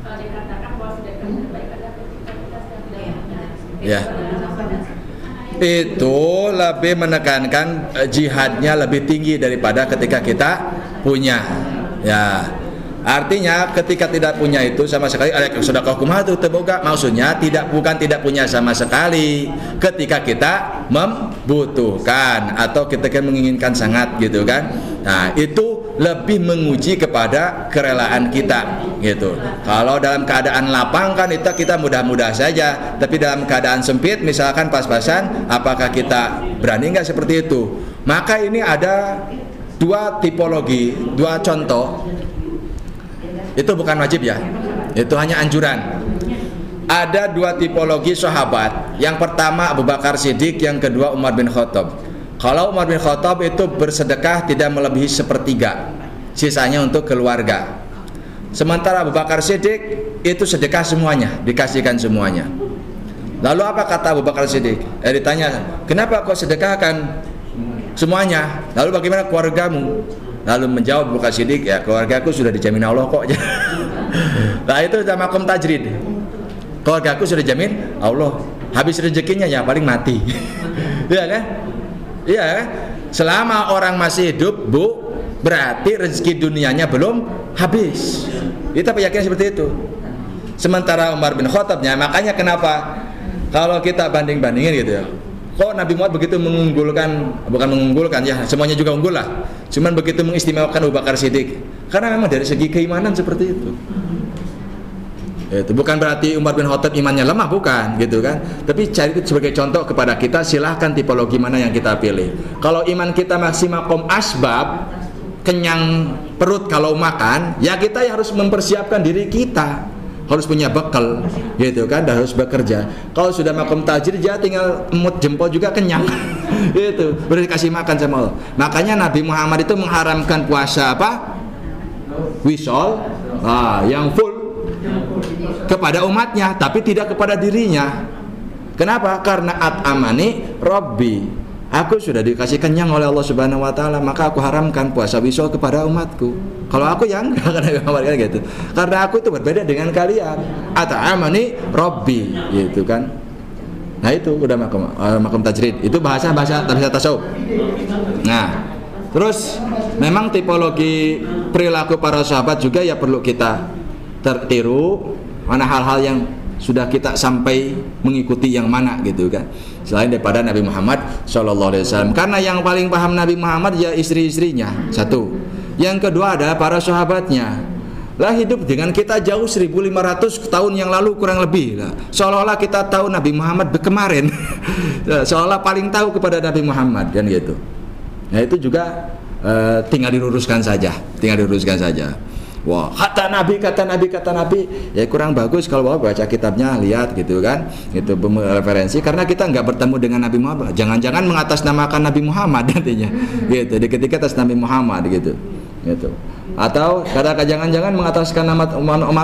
Kalau dikatakan bahwa sedekah terbaik adalah ketika kita sudah tidak punya. Ya. Itu lebih menekankan jihadnya lebih tinggi daripada ketika kita punya. Ya. Artinya ketika tidak punya itu sama sekali ada sedekah kumaha itu terbuka, maksudnya bukan tidak punya sama sekali ketika kita membutuhkan atau kita menginginkan sangat gitu kan. Nah, itu lebih menguji kepada kerelaan kita gitu. Kalau dalam keadaan lapang kan itu kita mudah-mudah saja, tapi dalam keadaan sempit misalkan pas-pasan, apakah kita berani nggak seperti itu? Maka ini ada dua tipologi, dua contoh. Itu bukan wajib ya, itu hanya anjuran. Ada dua tipologi sahabat. Yang pertama Abu Bakar Siddiq, yang kedua Umar bin Khattab. Kalau Umar bin Khattab itu bersedekah tidak melebihi sepertiga, sisanya untuk keluarga. Sementara Abu Bakar Siddiq itu sedekah semuanya, dikasihkan semuanya. Lalu apa kata Abu Bakar Siddiq? Ditanya, kenapa kau sedekahkan semuanya? Lalu bagaimana keluargamu? Lalu menjawab Abu Bakar Siddiq, ya keluargaku sudah dijamin Allah kok. Nah itu sudah makom tajrid. Keluargaku sudah dijamin Allah. Habis rezekinya ya paling mati. Iya kan? Iya kan? Selama orang masih hidup, Bu, berarti rezeki dunianya belum habis. Kita keyakinan seperti itu. Sementara Umar bin Khattabnya, makanya kenapa kalau kita banding-bandingin gitu ya, kok Nabi Muhammad begitu mengunggulkan, bukan mengunggulkan ya, semuanya juga unggul lah, cuman begitu mengistimewakan Abu Bakar Siddiq karena memang dari segi keimanan seperti itu. Itu bukan berarti Umar bin Khattab imannya lemah, bukan gitu kan, tapi cari itu sebagai contoh kepada kita, silahkan tipologi mana yang kita pilih. Kalau iman kita masih makom asbab, kenyang perut kalau makan, ya kita harus mempersiapkan diri kita, harus punya bekal gitu kan, dan harus bekerja. Kalau sudah makom tajrid ya tinggal emut jempol juga kenyang. Gitu, boleh dikasih makan sama Allah. Makanya Nabi Muhammad itu mengharamkan puasa apa? Wisol, yang full kepada umatnya, tapi tidak kepada dirinya. Kenapa? Karena at'amani Rabbi, aku sudah dikasih kenyang oleh Allah Subhanahu wa taala, maka aku haramkan puasa wisol kepada umatku. Kalau aku yang enggak gitu. Karena aku itu berbeda dengan kalian. At'amani Rabbi, gitu kan. Nah, itu udah makom tajrid. Itu bahasa tasawuf. Nah, terus memang tipologi perilaku para sahabat juga ya perlu kita tertiru, mana hal-hal yang sudah kita sampai mengikuti yang mana gitu kan, selain daripada Nabi Muhammad SAW. Karena yang paling paham Nabi Muhammad ya istri-istrinya, satu. Yang kedua adalah para sahabatnya. Lah hidup dengan kita jauh 1500 tahun yang lalu kurang lebih lah. Seolah-olah kita tahu Nabi Muhammad kemarin. Seolah paling tahu kepada Nabi Muhammad kan gitu. Nah itu juga tinggal diluruskan saja, Wah, kata Nabi, ya kurang bagus kalau baca kitabnya, lihat gitu kan, itu referensi, karena kita nggak bertemu dengan Nabi Muhammad, jangan-jangan mengatasnamakan Nabi Muhammad nantinya, gitu, ketika atas Nabi Muhammad gitu, atau kata jangan-jangan mengataskan nama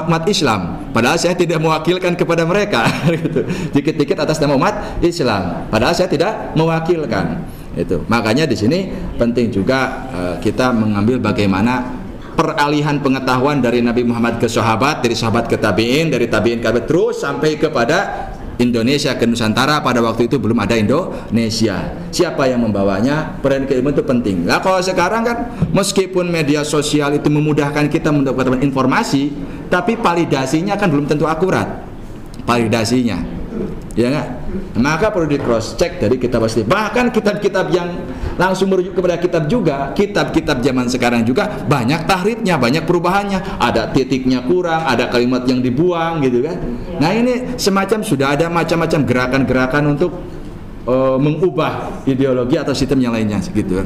umat Islam, padahal saya tidak mewakilkan kepada mereka, gitu, dikit-dikit atas nama umat Islam, padahal saya tidak mewakilkan, itu, makanya di sini penting juga kita mengambil bagaimana peralihan pengetahuan dari Nabi Muhammad ke sahabat, dari sahabat ke tabi'in, dari tabi'in ke terus sampai kepada Indonesia, ke Nusantara. Pada waktu itu belum ada Indonesia. Siapa yang membawanya? Peran keilmuan itu penting. Nah kalau sekarang kan meskipun media sosial itu memudahkan kita mendapatkan informasi, tapi validasinya kan belum tentu akurat. Validasinya, ya nggak? Maka perlu di cross check dari kitab asli. Bahkan kitab-kitab yang langsung merujuk kepada kitab juga, kitab-kitab zaman sekarang juga banyak tahrifnya, banyak perubahannya. Ada titiknya kurang, ada kalimat yang dibuang gitu kan. Nah ini semacam sudah ada macam-macam gerakan-gerakan untuk mengubah ideologi atau sistem yang lainnya gitu.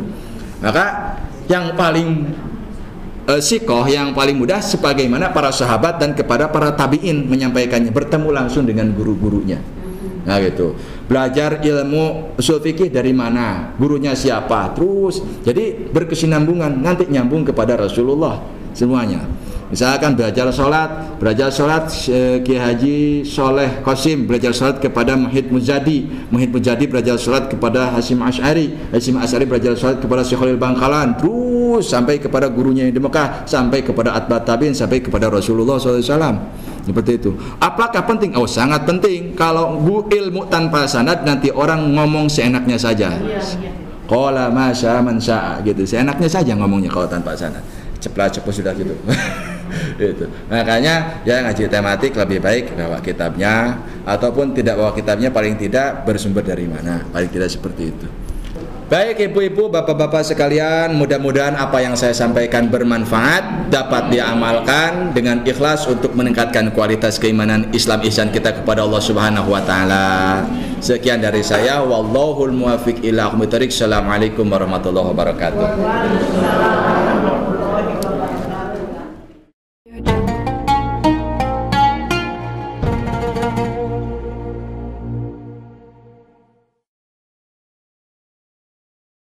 Maka yang paling sikoh, yang paling mudah sebagaimana para sahabat dan kepada para tabi'in menyampaikannya, bertemu langsung dengan guru-gurunya. Nah gitu, belajar ilmu usul fikih dari mana, gurunya siapa, terus jadi berkesinambungan, nanti nyambung kepada Rasulullah semuanya. Misalkan belajar sholat Kiai Haji Soleh Qasim belajar sholat kepada Muhyiddin Mujadi belajar sholat kepada Hasyim Asy'ari belajar sholat kepada Syekh Khalil Bangkalan, terus sampai kepada gurunya yang di Mekah, sampai kepada atba'ut tabi'in, sampai kepada Rasulullah SAW. Seperti itu. Apakah penting? Oh sangat penting. Kalau ilmu tanpa sanad nanti orang ngomong seenaknya saja. Qala ma syaa man syaa gitu. Seenaknya saja ngomongnya kalau tanpa sanad. Ceplas-ceplos sudah gitu. Itu. Makanya ya ngaji tematik lebih baik bawa kitabnya, ataupun tidak bawa kitabnya paling tidak bersumber dari mana. Paling tidak seperti itu. Baik ibu-ibu, bapak-bapak sekalian, mudah-mudahan apa yang saya sampaikan bermanfaat, dapat diamalkan dengan ikhlas untuk meningkatkan kualitas keimanan Islam ihsan kita kepada Allah Subhanahu wa taala. Sekian dari saya, wallahul muwaffiq ila aqwamit thoriq. Assalamualaikum warahmatullahi wabarakatuh.